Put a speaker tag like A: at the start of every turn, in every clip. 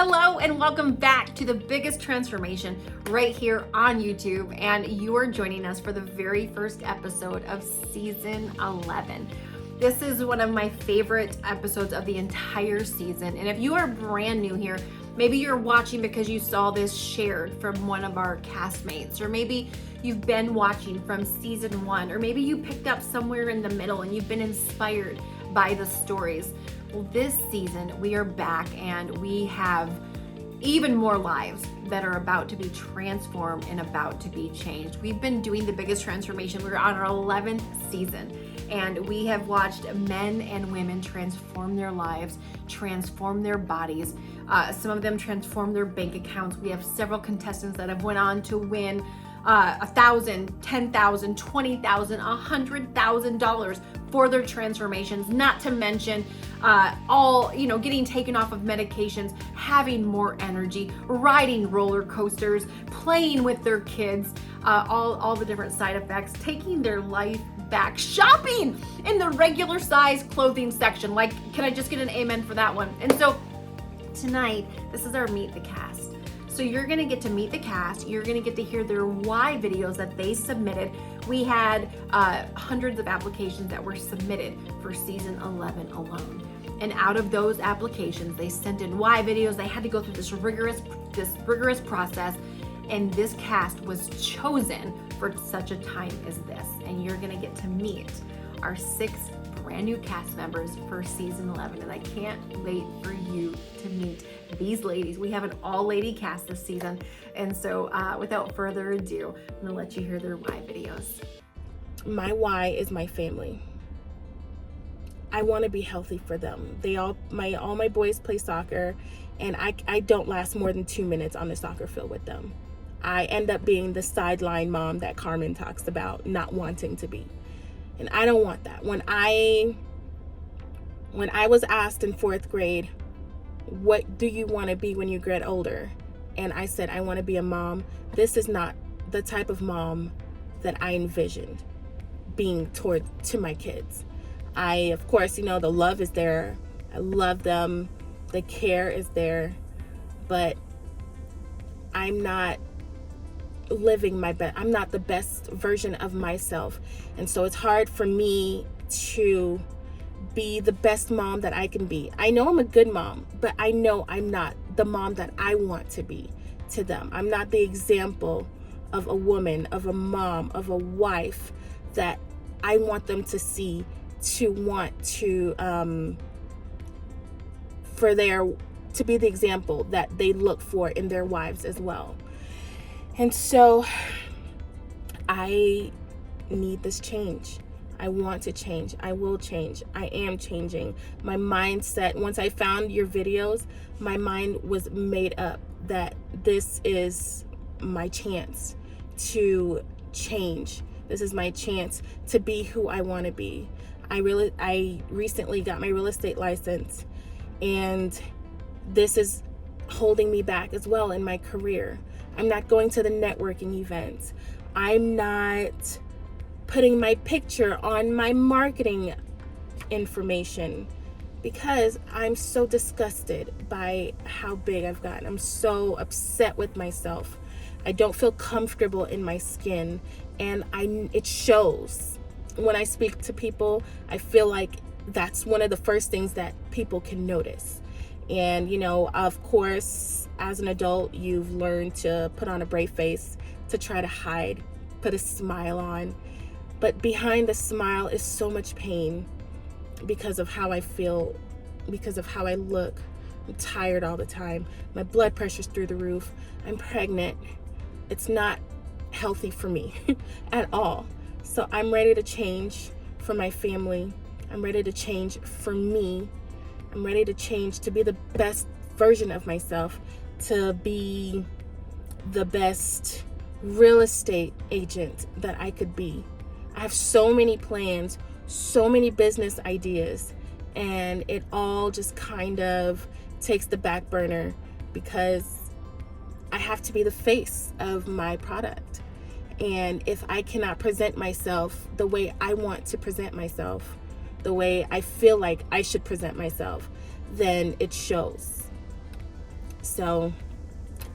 A: Hello and welcome back to the biggest transformation right here on YouTube, and you are joining us for the very first episode of season 11. This is one of my favorite episodes of the entire season, and if you are brand new here, maybe you're watching because you saw this shared from one of our castmates, or maybe you've been watching from season 1, or maybe you picked up somewhere in the middle and you've been inspired by the stories. Well, this season we are back and we have even more lives that are about to be transformed and about to be changed. We've been doing the biggest transformation. We're on our 11th season, and we have watched men and women transform their lives, transform their bodies. Some of them transform their bank accounts. We have several contestants that have went on to win $1,000, $10,000, $20,000, $100,000 for their transformations, not to mention getting taken off of medications, having more energy, riding roller coasters, playing with their kids, all the different side effects, taking their life back, shopping in the regular size clothing section. Like, can I just get an amen for that one? And so tonight, this is our Meet the Cast. So you're gonna get to meet the cast, you're gonna get to hear their why videos that they submitted. We had hundreds of applications that were submitted for season 11 alone. And out of those applications, they sent in why videos. They had to go through this rigorous process, and this cast was chosen for such a time as this. And you're gonna get to meet our 6 brand new cast members for season 11, and I can't wait for you to meet these ladies. We have an all-lady cast this season, and so without further ado, I'm gonna let you hear their why videos.
B: My why is my family. I want to be healthy for them. All my boys play soccer, and I don't last more than 2 minutes on the soccer field with them. I end up being the sideline mom that Carmen talks about not wanting to be. And I don't want that. When I was asked in 4th grade, what do you want to be when you get older? And I said, I want to be a mom. This is not the type of mom that I envisioned being to my kids. Of course, the love is there. I love them. The care is there. But I'm not living my best. I'm not the best version of myself. And so it's hard for me to be the best mom that I can be. I know I'm a good mom, but I know I'm not the mom that I want to be to them. I'm not the example of a woman, of a mom, of a wife that I want them to see, to want to to be the example that they look for in their wives as well. And so I need this change. I want to change. I will change. I am changing. My mindset, once I found your videos, my mind was made up that this is my chance to change. This is my chance to be who I want to be. I recently got my real estate license, and this is holding me back as well in my career. I'm not going to the networking events. I'm not putting my picture on my marketing information because I'm so disgusted by how big I've gotten. I'm so upset with myself. I don't feel comfortable in my skin, and it shows. When I speak to people, I feel like that's one of the first things that people can notice. And, of course, as an adult, you've learned to put on a brave face to try to hide, put a smile on. But behind the smile is so much pain because of how I feel, because of how I look. I'm tired all the time. My blood pressure's through the roof. I'm pregnant. It's not healthy for me at all. So I'm ready to change for my family. I'm ready to change for me. I'm ready to change to be the best version of myself, to be the best real estate agent that I could be. I have so many plans, so many business ideas, and it all just kind of takes the back burner because I have to be the face of my product. And if I cannot present myself the way I want to present myself, the way I feel like I should present myself, then it shows. So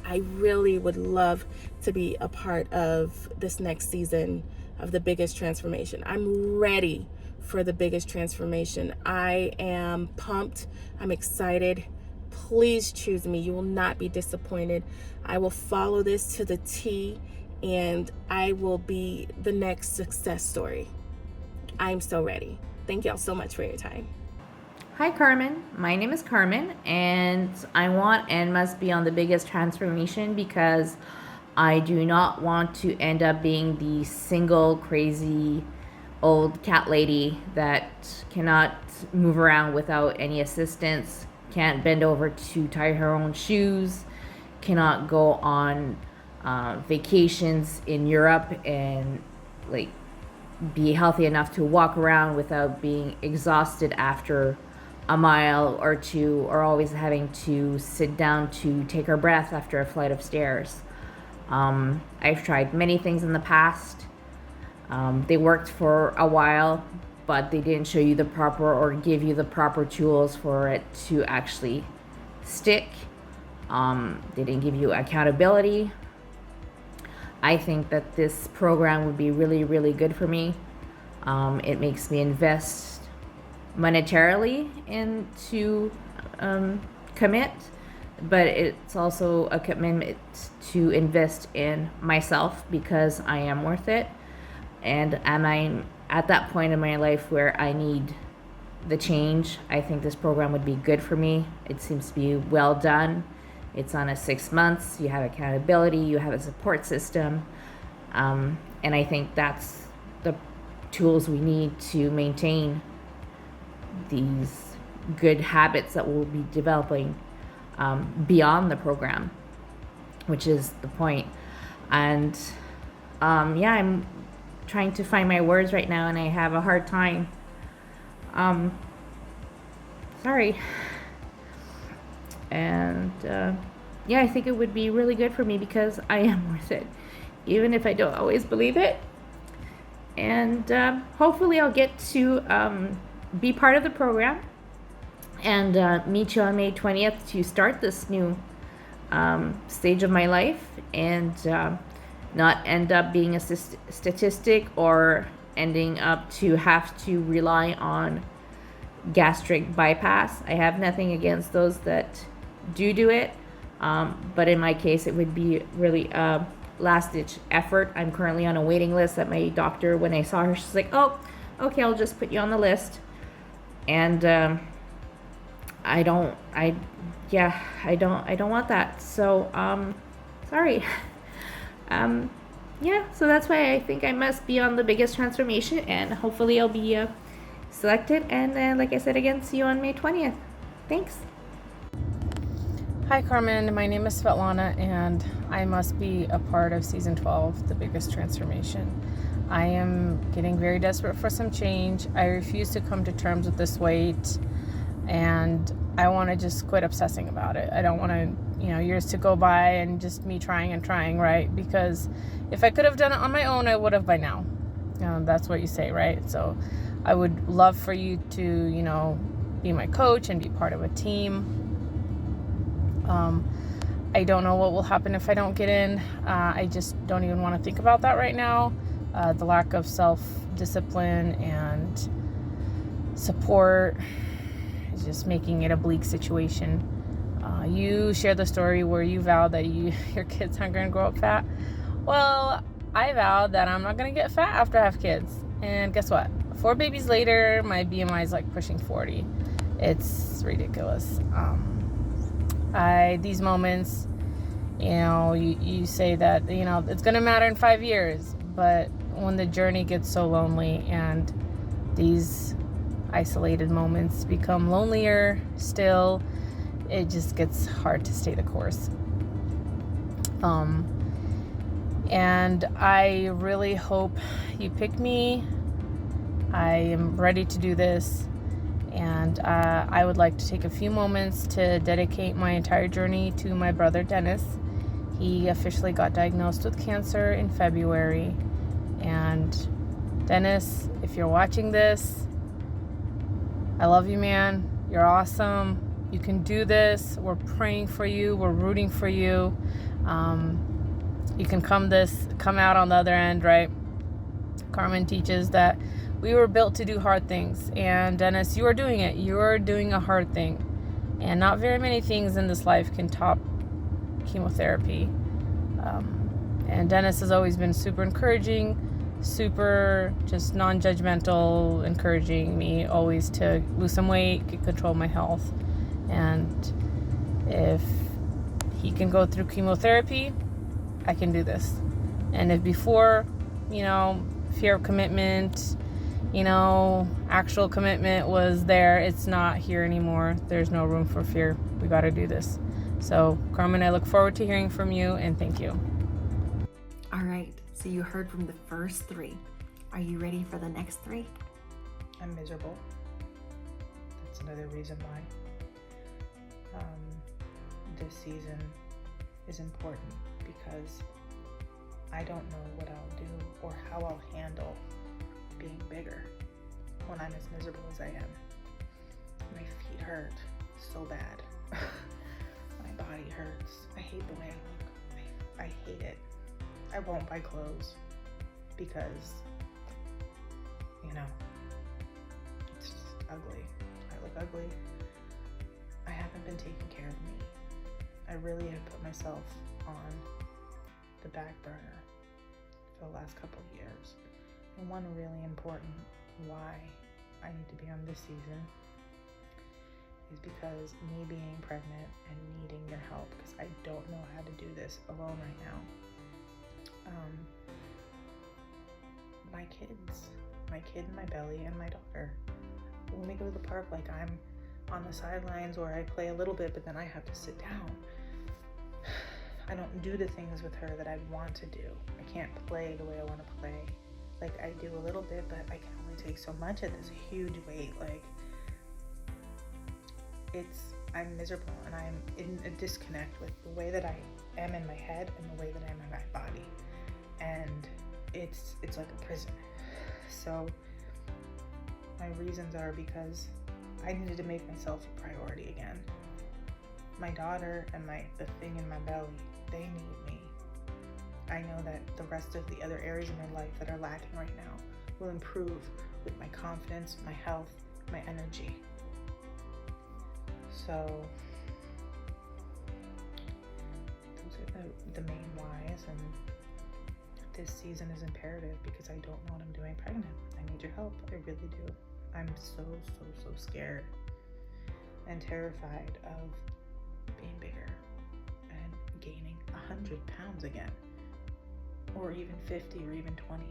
B: I really would love to be a part of this next season of the biggest transformation. I'm ready for the biggest transformation. I am pumped. I'm excited. Please choose me. You will not be disappointed. I will follow this to the T, and I will be the next success story. I'm so ready. Thank y'all so much for your time.
C: Hi, Carmen. My name is Carmen, and I want and must be on the biggest transformation because I do not want to end up being the single crazy old cat lady that cannot move around without any assistance, can't bend over to tie her own shoes, cannot go on vacations in Europe and like be healthy enough to walk around without being exhausted after a mile or two, or always having to sit down to take her breath after a flight of stairs. I've tried many things in the past. They worked for a while, but they didn't show you the proper or give you the proper tools for it to actually stick. They didn't give you accountability. I think that this program would be really, really good for me. It makes me invest monetarily into commit, but it's also a commitment to invest in myself because I am worth it, and I'm at that point in my life where I need the change. I think this program would be good for me. It seems to be well done. It's on a 6 months. You have accountability, you have a support system, and I think that's the tools we need to maintain these good habits that we'll be developing beyond the program, which is the point. And I'm trying to find my words right now, and I have a hard time. Sorry. And I think it would be really good for me because I am worth it, even if I don't always believe it. And hopefully I'll get to be part of the program and meet you on May 20th to start this new stage of my life, and not end up being a statistic or ending up to have to rely on gastric bypass. I have nothing against those that do it, but in my case it would be really a last-ditch effort. I'm currently on a waiting list at my doctor. When I saw her, she's like, oh, okay, I'll just put you on the list. And I don't want that. So sorry. So that's why I think I must be on the biggest transformation, and hopefully I'll be selected. And then, like I said again, see you on May 20th. Thanks.
B: Hi, Carmen. My name is Svetlana, and I must be a part of season 12, the biggest transformation. I am getting very desperate for some change. I refuse to come to terms with this weight, and I want to just quit obsessing about it. I don't want to, years to go by and just me trying and trying, right? Because if I could have done it on my own, I would have by now. That's what you say, right? So I would love for you to, be my coach and be part of a team. I don't know what will happen if I don't get in. I just don't even want to think about that right now. The lack of self-discipline and support is just making it a bleak situation. You shared the story where you vowed that your kids aren't going to grow up fat. Well, I vowed that I'm not going to get fat after I have kids. And guess what? 4 babies later, my BMI is like pushing 40. It's ridiculous. These moments, you say that, it's going to matter in 5 years. But when the journey gets so lonely and these isolated moments become lonelier still, it just gets hard to stay the course. And I really hope you pick me. I am ready to do this. And I would like to take a few moments to dedicate my entire journey to my brother, Dennis. He officially got diagnosed with cancer in February. And Dennis, if you're watching this, I love you, man. You're awesome.
D: You can do this. We're praying for you. We're rooting for you. You can come out on the other end, right? Carmen teaches that we were built to do hard things. And Dennis, you are doing it. You are doing a hard thing. And not very many things in this life can top chemotherapy. And Dennis has always been super encouraging, super just non-judgmental, encouraging me always to lose some weight, control my health. And if he can go through chemotherapy, I can do this. And if before, fear of commitment, actual commitment was there, it's not here anymore. There's no room for fear. We got to do this. So, Carmen, I look forward to hearing from you, and thank you.
A: All right, so you heard from the first 3. Are you ready for the next 3?
E: I'm miserable. That's another reason why this season is important, because I don't know what I'll do or how I'll handle being bigger when I'm as miserable as I am. My feet hurt so bad. My body hurts. I hate the way I look. I hate it. I won't buy clothes because, it's just ugly. I look ugly. I haven't been taking care of me. I really have put myself on the back burner for the last couple of years. And one really important why I need to be on this season is because me being pregnant and needing your help, because I don't know how to do this alone right now. My kid in my belly and my daughter. When we go to the park, I'm on the sidelines or I play a little bit, but then I have to sit down. I don't do the things with her that I want to do. I can't play the way I want to play. I do a little bit, but I can only take so much at this huge weight. I'm miserable, and I'm in a disconnect with the way that I am in my head and the way that I am in my body. And it's like a prison. So my reasons are because I needed to make myself a priority again. My daughter and the thing in my belly, they need me. I know that the rest of the other areas of my life that are lacking right now will improve with my confidence, my health, my energy. So those are the main whys, and this season is imperative because I don't know what I'm doing pregnant. I need your help. I really do. I'm so scared and terrified of being bigger and gaining 100 pounds again, or even 50 or even 20.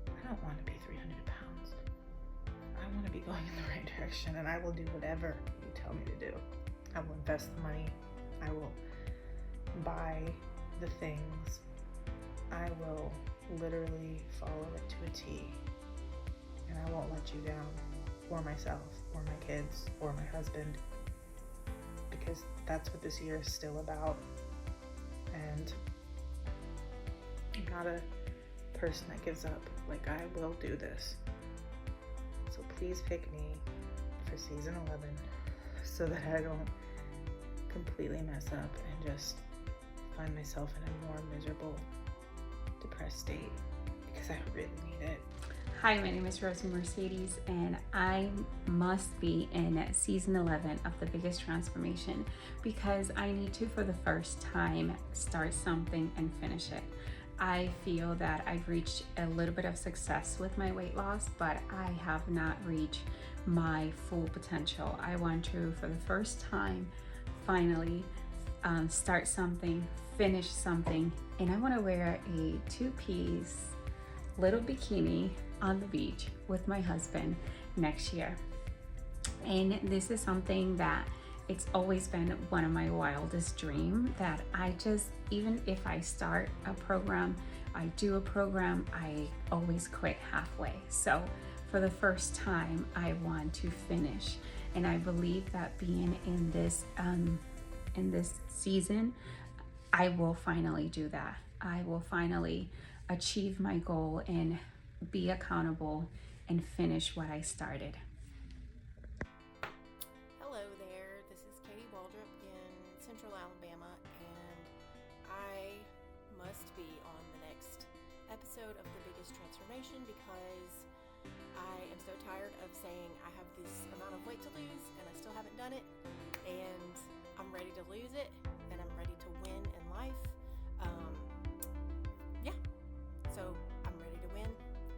E: I don't want to be 300 pounds. I want to be going in the right direction, and I will do whatever you tell me to do. I will invest the money. I will buy the things. I will literally follow it to a T, and I won't let you down, or myself, or my kids, or my husband, because that's what this year is still about. And I'm not a person that gives up. I will do this. So please pick me for season 11 so that I don't completely mess up and just find myself in a more miserable, depressed state, because I really need it.
F: Hi, my name is Rosie Mercedes, and I must be in season 11 of The Biggest Transformation because I need to, for the first time, start something and finish it. I feel that I've reached a little bit of success with my weight loss, but I have not reached my full potential. I want to, for the first time, finally start something, finish something, and I want to wear a 2-piece little bikini on the beach with my husband next year. And this is something that it's always been one of my wildest dreams, that I just, even if I start a program, I do a program, I always quit halfway. So for the first time, I want to finish. And I believe that being in this season, I will finally do that. I will finally achieve my goal and be accountable and finish what I started.
G: Hello there, this is
B: episode of The Biggest Transformation because I am so tired of saying I have this amount of weight to lose and I still haven't done it, and I'm ready to lose it and I'm ready to win in life. So I'm ready to win.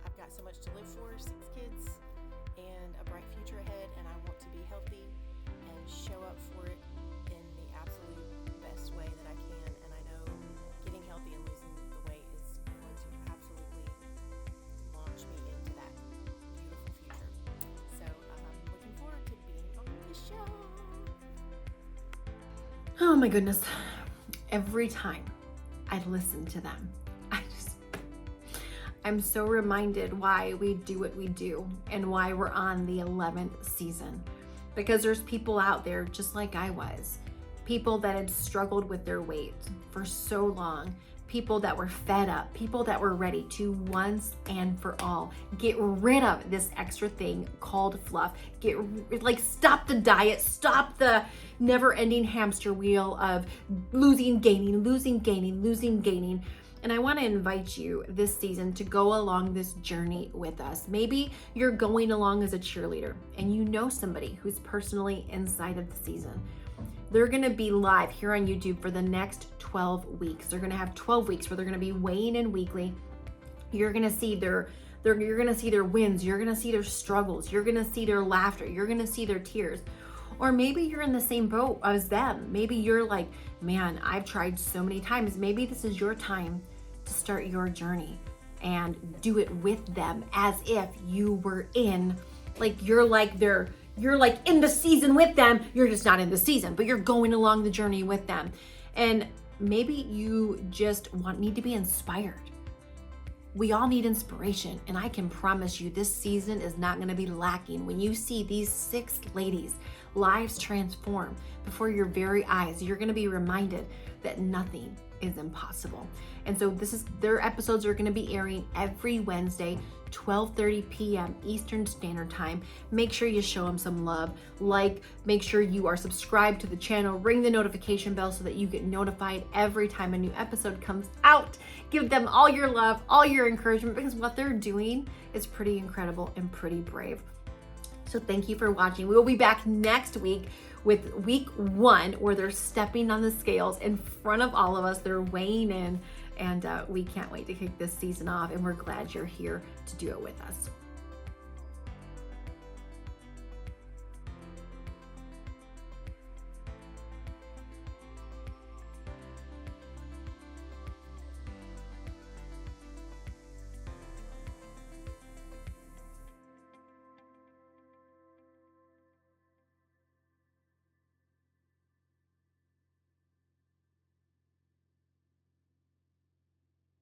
B: I've got so much to live for, 6 kids and a bright future ahead, and I want to be healthy and show up for it in the absolute best way that I can. And I know getting healthy and losing the weight is going to absolutely launch me into that beautiful future. So I'm looking forward to being on the show.
A: Oh my goodness. Every time I listen to them, I'm so reminded why we do what we do and why we're on the 11th season. Because there's people out there just like I was, people that had struggled with their weight for so long, people that were fed up, people that were ready to once and for all get rid of this extra thing called fluff. Stop the diet, stop the never-ending hamster wheel of losing, gaining. And I want to invite you this season to go along this journey with us. Maybe you're going along as a cheerleader and you know somebody who's personally inside of the season. They're going to be live here on YouTube for the next 12 weeks. They're going to have 12 weeks where they're going to be weighing in weekly. You're going to see you're going to see their wins. You're going to see their struggles. You're going to see their laughter. You're going to see their tears. Or maybe you're in the same boat as them. Maybe you're like, man, I've tried so many times. Maybe this is your time to start your journey and do it with them as if you were in, you're in the season with them. You're just not in the season, but you're going along the journey with them. And maybe you just need to be inspired. We all need inspiration, and I can promise you this season is not going to be lacking. When you see these 6 ladies' lives transform before your very eyes, you're going to be reminded that nothing is impossible. And so their episodes are going to be airing every Wednesday, 12:30 p.m. Eastern Standard Time. Make sure you show them some love. Make sure you are subscribed to the channel, ring the notification bell so that you get notified every time a new episode comes out. Give them all your love, all your encouragement, because what they're doing is pretty incredible and pretty brave. So thank you for watching. We will be back next week with week 1, where they're stepping on the scales in front of all of us. They're weighing in, and we can't wait to kick this season off, and we're glad you're here to do it with us.